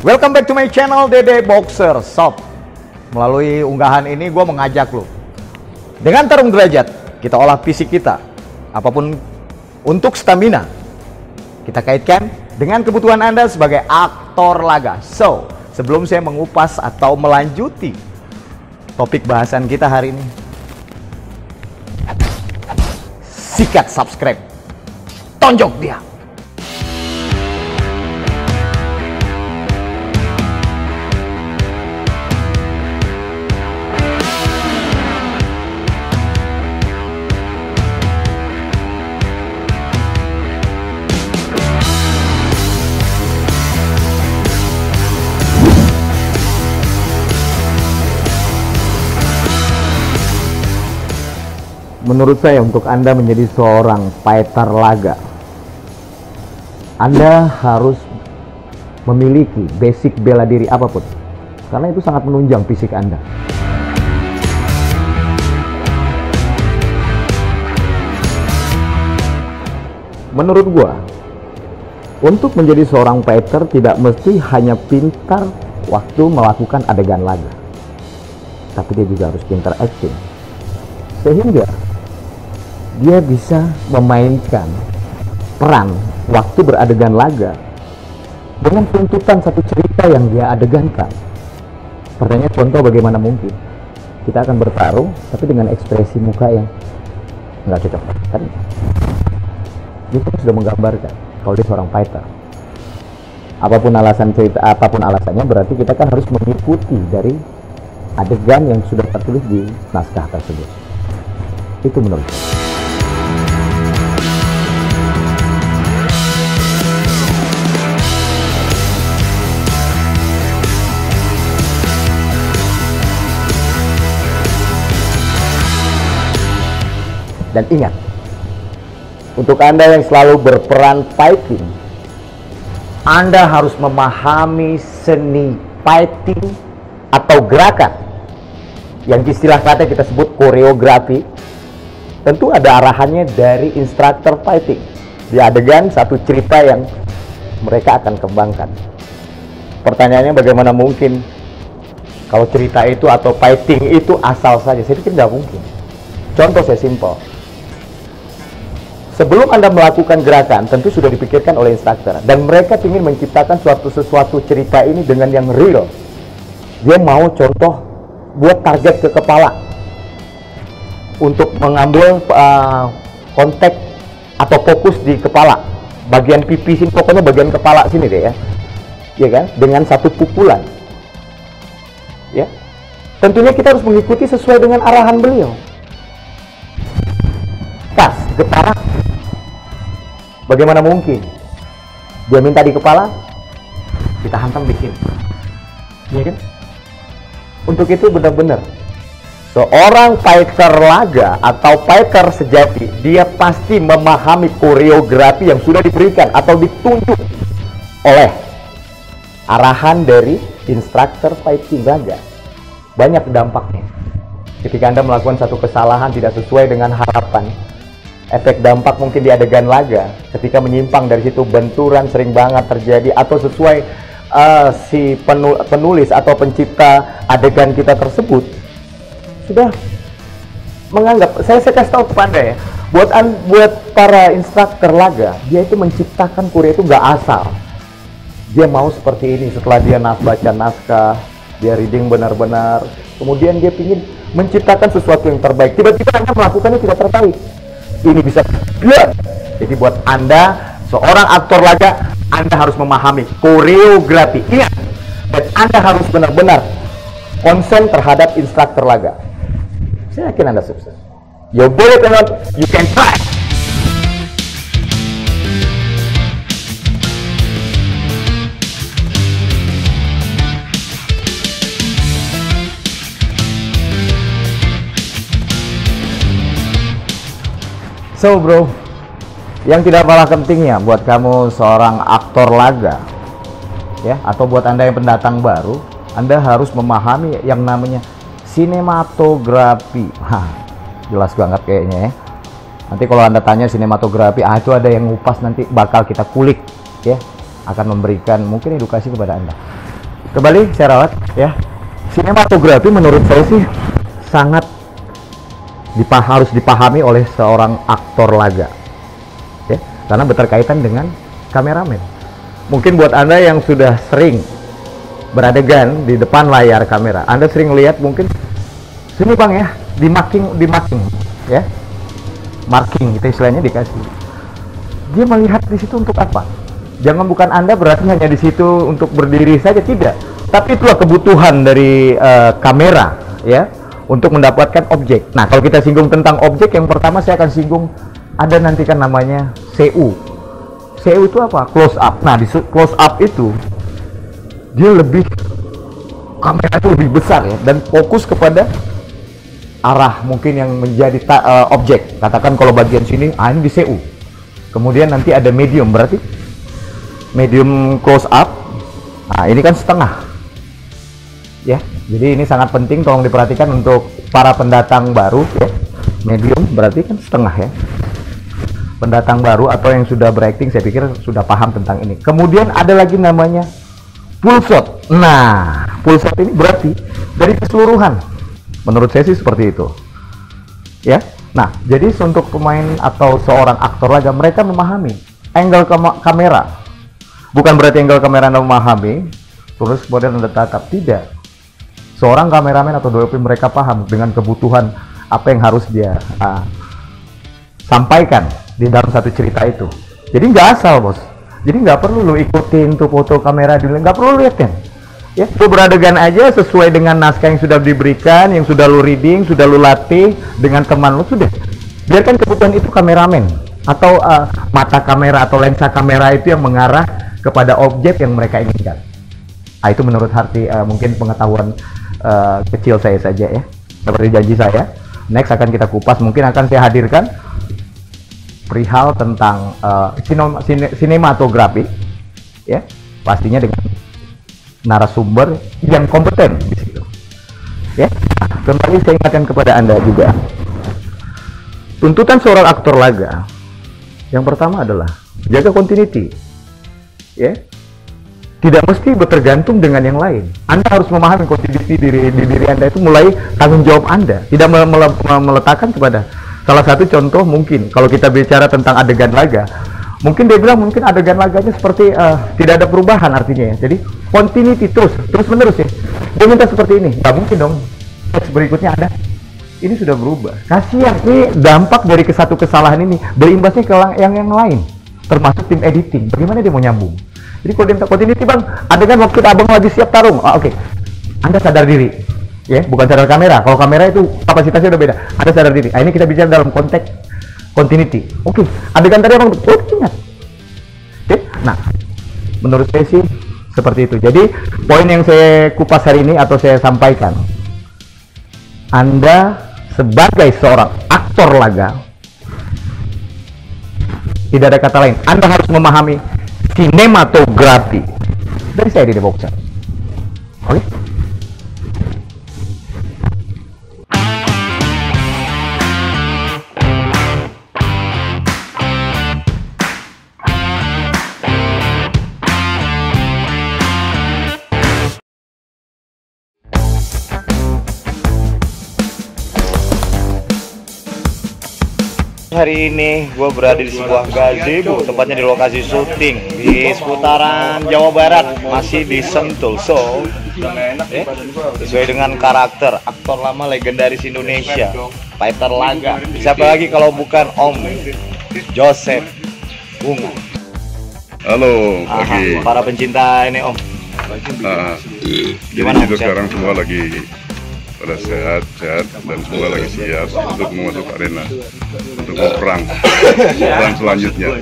Welcome back to my channel Dede Boxer Shop. Melalui unggahan ini gue mengajak lo dengan tarung derajat kita olah fisik kita, apapun untuk stamina kita kaitkan dengan kebutuhan Anda sebagai aktor laga. So, sebelum saya mengupas atau melanjuti topik bahasan kita hari ini, sikat subscribe, tonjok dia. Menurut saya, untuk Anda menjadi seorang fighter laga, Anda harus memiliki basic bela diri apapun, karena itu sangat menunjang fisik Anda. Menurut gua, untuk menjadi seorang fighter tidak mesti hanya pintar waktu melakukan adegan laga, tapi dia juga harus pintar acting, sehingga dia bisa memainkan peran waktu beradegan laga dengan tuntutan satu cerita yang dia adegankan. Pertanyaan contoh, bagaimana mungkin kita akan bertarung tapi dengan ekspresi muka yang nggak cocok, kan? Dia sudah menggambarkan kalau dia seorang fighter. Apapun alasan cerita, apapun alasannya, berarti kita kan harus mengikuti dari adegan yang sudah tertulis di naskah tersebut. Itu menurut saya. Dan ingat, untuk Anda yang selalu berperan fighting, Anda harus memahami seni fighting atau gerakan yang istilah kata kita sebut koreografi. Tentu ada arahannya dari instruktur fighting di adegan satu cerita yang mereka akan kembangkan. Pertanyaannya, bagaimana mungkin kalau cerita itu atau fighting itu asal saja? Saya pikir nggak mungkin. Contoh saya simpel. Sebelum Anda melakukan gerakan, tentu sudah dipikirkan oleh instruktur, dan mereka ingin menciptakan sesuatu cerita ini dengan yang real. Dia mau contoh buat target ke kepala untuk mengambil kontak atau fokus di kepala, bagian pipi sini, pokoknya bagian kepala sini deh ya kan, dengan satu pukulan. Ya, tentunya kita harus mengikuti sesuai dengan arahan beliau. Tas di kepala. Bagaimana mungkin dia minta di kepala, kita hantam di sini, ya kan? Untuk itu benar-benar seorang fighter laga atau fighter sejati, dia pasti memahami koreografi yang sudah diberikan atau ditunjuk oleh arahan dari instruktur fighting laga. Banyak dampaknya ketika Anda melakukan satu kesalahan tidak sesuai dengan harapan. Efek dampak mungkin di adegan laga, ketika menyimpang dari situ, benturan sering banget terjadi, atau sesuai si penulis atau pencipta adegan kita tersebut sudah menganggap, saya kasih tahu kepada ya, buat para instruktur laga, dia itu menciptakan kurya itu nggak asal. Dia mau seperti ini setelah dia baca naskah, dia reading benar-benar, kemudian dia ingin menciptakan sesuatu yang terbaik. Tiba-tiba Anda melakukannya tidak tertarik. Ini bisa good. Jadi buat Anda seorang aktor laga, Anda harus memahami koreografi. Ingat, dan Anda harus benar-benar konsen terhadap instruktur laga. Saya yakin Anda sukses. You believe or not, you can try. So bro, yang tidak kalah pentingnya buat kamu seorang aktor laga, ya, atau buat Anda yang pendatang baru, Anda harus memahami yang namanya sinematografi. Jelas banget kayaknya ya. Nanti kalau Anda tanya sinematografi, itu ada yang ngupas, nanti bakal kita kulik ya, akan memberikan mungkin edukasi kepada Anda. Kembali saya rawat ya. Sinematografi menurut saya sih sangat harus dipahami oleh seorang aktor laga ya, karena berkaitan dengan kameramen. Mungkin buat Anda yang sudah sering beradegan di depan layar kamera, Anda sering lihat mungkin sini Bang ya, di marking ya, marking kita istilahnya dikasih. Dia melihat di situ untuk apa? Jangan bukan Anda berarti hanya di situ untuk berdiri saja, tidak. Tapi itulah kebutuhan dari kamera ya, untuk mendapatkan objek. Nah, kalau kita singgung tentang objek, yang pertama saya akan singgung, ada nanti kan namanya CU. CU itu apa? Close up. Nah, di close up itu dia lebih, kamera itu lebih besar ya, dan fokus kepada arah mungkin yang menjadi objek. Katakan kalau bagian sini, ini di CU. Kemudian nanti ada medium, berarti medium close up. Nah, ini kan setengah. Ya, jadi ini sangat penting, tolong diperhatikan untuk para pendatang baru ya. Medium berarti kan setengah ya. Pendatang baru atau yang sudah berakting, saya pikir sudah paham tentang ini. Kemudian ada lagi namanya full shot. Nah, full shot ini berarti dari keseluruhan. Menurut saya sih seperti itu. Ya. Nah, jadi untuk pemain atau seorang aktor laga, mereka memahami angle kamera. Bukan berarti angle kamera Anda memahami, terus kemudian Anda tatap. Tidak. Seorang kameramen atau DOP mereka paham dengan kebutuhan apa yang harus dia sampaikan di dalam satu cerita itu. Jadi nggak asal bos. Jadi nggak perlu lu ikutin tuh foto kamera dulu, nggak perlu lihat kan. Ya, lu beradegan aja sesuai dengan naskah yang sudah diberikan, yang sudah lu reading, sudah lu latih dengan teman lu, sudah. Biarkan kebutuhan itu kameramen atau mata kamera atau lensa kamera itu yang mengarah kepada objek yang mereka inginkan. Itu menurut Harti mungkin pengetahuan kecil saya saja ya, seperti janji saya. Next akan kita kupas, mungkin akan saya hadirkan perihal tentang sinematografi ya, pastinya dengan narasumber yang kompeten di situ ya. Kembali saya ingatkan kepada Anda juga, tuntutan seorang aktor laga yang pertama adalah jaga continuity ya. Tidak mesti bertergantung dengan yang lain. Anda harus memahami kondisi diri Anda itu mulai tanggung jawab Anda. Tidak meletakkan kepada salah satu contoh mungkin kalau kita bicara tentang adegan laga, mungkin dia bilang mungkin adegan laganya seperti tidak ada perubahan artinya ya. Jadi continuity terus menerus ya. Dia minta seperti ini, nggak mungkin dong. Berikutnya ada ini sudah berubah. Kasihan, ini dampak dari satu kesalahan ini berimbasnya ke yang lain, termasuk tim editing. Bagaimana dia mau nyambung? Jadi kalau dia minta continuity bang, adegan waktu abang lagi siap tarung, oke. Anda sadar diri, ya, bukan sadar kamera. Kalau kamera itu kapasitasnya udah beda. Anda sadar diri. Ini kita bicara dalam konteks continuity. Oke, adegan tadi abang, ingat. Oke, nah, menurut saya sih seperti itu. Jadi poin yang saya kupas hari ini atau saya sampaikan, Anda sebagai seorang aktor laga, tidak ada kata lain. Anda harus memahami sinematografi. Dari saya di Depoksa. Oke? Hari ini gue berada di sebuah gazebo, tepatnya di lokasi syuting di seputaran Jawa Barat, masih di Sentul. So, sesuai dengan karakter aktor lama legendaris Indonesia, fighter laga. Siapa lagi kalau bukan Om Joseph Bunga. Halo, pagi. Para pencinta ini Om. Gimana kita sekarang semua lagi pada sehat dan semua lagi siap untuk masuk arena untuk perang selanjutnya.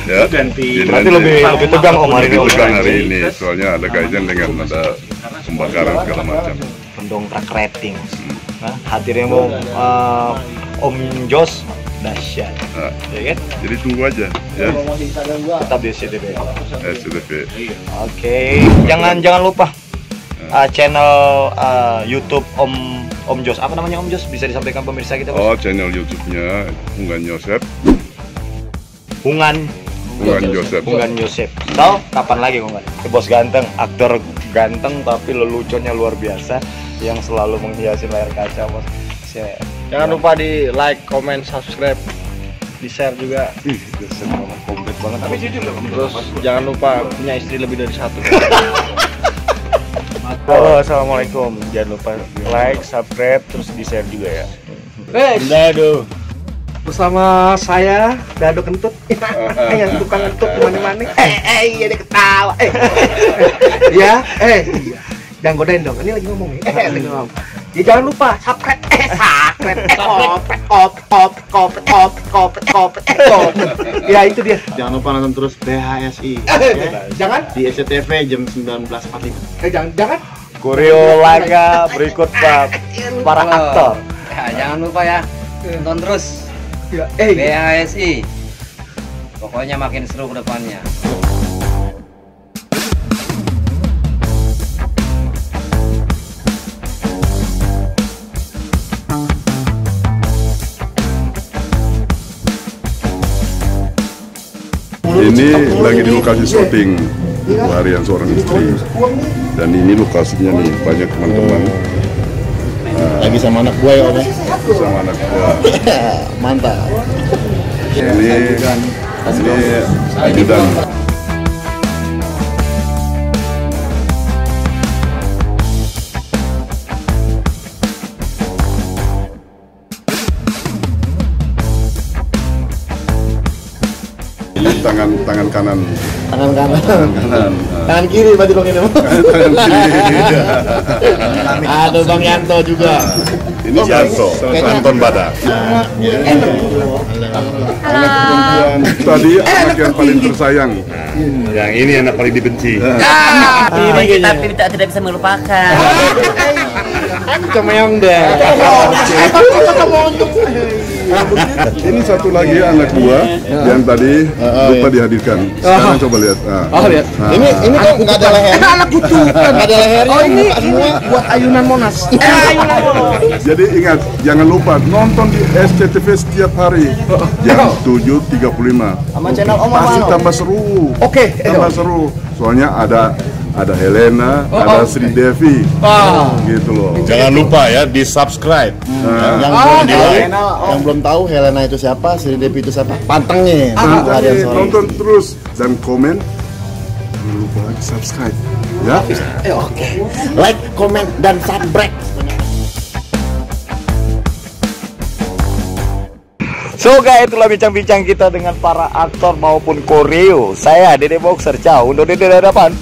Ya, berarti lebih tegang Om hari ini. Lebih tegang hari ini, soalnya ada kaitan dengan ada pembakaran segala macam. Mendongkrak rating. Hadirnya Om Jos dahsyat. Ya kan? Jadi tunggu aja ya. Tetap di SCTV. Oke, jangan lupa channel YouTube Om Jos. Apa namanya Om Jos? Bisa disampaikan pemirsa kita, Bos? Oh, channel YouTube-nya Hungan Joseph. Hungan Unggan Joseph. Tahu kapan lagi Unggan? Bos ganteng, aktor ganteng tapi leluconnya luar biasa yang selalu menghiasi layar kaca, Bos. Jangan lupa di like, comment, subscribe, di share juga. Komplit banget. Tapi jujur loh. Terus jangan lupa punya istri lebih dari satu. Halo, assalamualaikum. Jangan lupa like, subscribe, terus di share juga ya. Dado. Bersama saya Dado Kentut. Yang tukang kentut kemana-mana. Iya dia ketawa. Ya, jangan godain dong. Ini lagi ngomong nih. Lagi ngomong. Ya jangan lupa subscribe, kopet. Ya itu dia. Jangan lupa nonton terus BHSI. Jangan Di SCTV jam 19.45. jangan. Koreo laga berikut para aktor. Jangan lupa ya, nonton terus Ya, BHSI. Pokoknya makin seru ke depannya. Ini lagi di lokasi syuting Pelarian Seorang Istri, dan ini lokasinya nih banyak teman-teman Lagi sama anak gue ya Om. sama anak gua. Mantap. Ini ajudan. Ini tangan kanan. Tangan kanan. Kanan. Tangan kiri berarti dong ini. Tangan kiri. Aduh Bang Yanto juga. Ini Yanto, Anton Badak. Anak perempuan. Tadi anak yang paling tersayang. Yang ini anak paling dibenci. Tapi tidak bisa melupakan. Kemeong deh. Ini satu lagi anak gua yang tadi lupa dihadirkan. Sekarang coba lihat. Lihat. Ini kok nggak ada leher? Anak kutu. Nggak ada lehernya. Oh ini semua Buat ayunan Monas. Jadi ingat, jangan lupa nonton di SCTV setiap hari jam 7.35. Sama channel Om Pasti Amano. tambah seru. Oke, Tambah seru. Soalnya ada Helena, ada Sri Devi, gitu loh. Jangan lupa ya di subscribe. yang belum tahu Helena itu siapa, Sri Devi itu siapa? Pantengin. Pelarian Seorang Nonton terus dan komen. Jangan lupa lagi subscribe, ya. Like, comment, dan subscribe. So guys, itulah bincang-bincang kita dengan para aktor maupun koreo. Saya Dede Boxer, ciao. Untuk Dede Dadapan.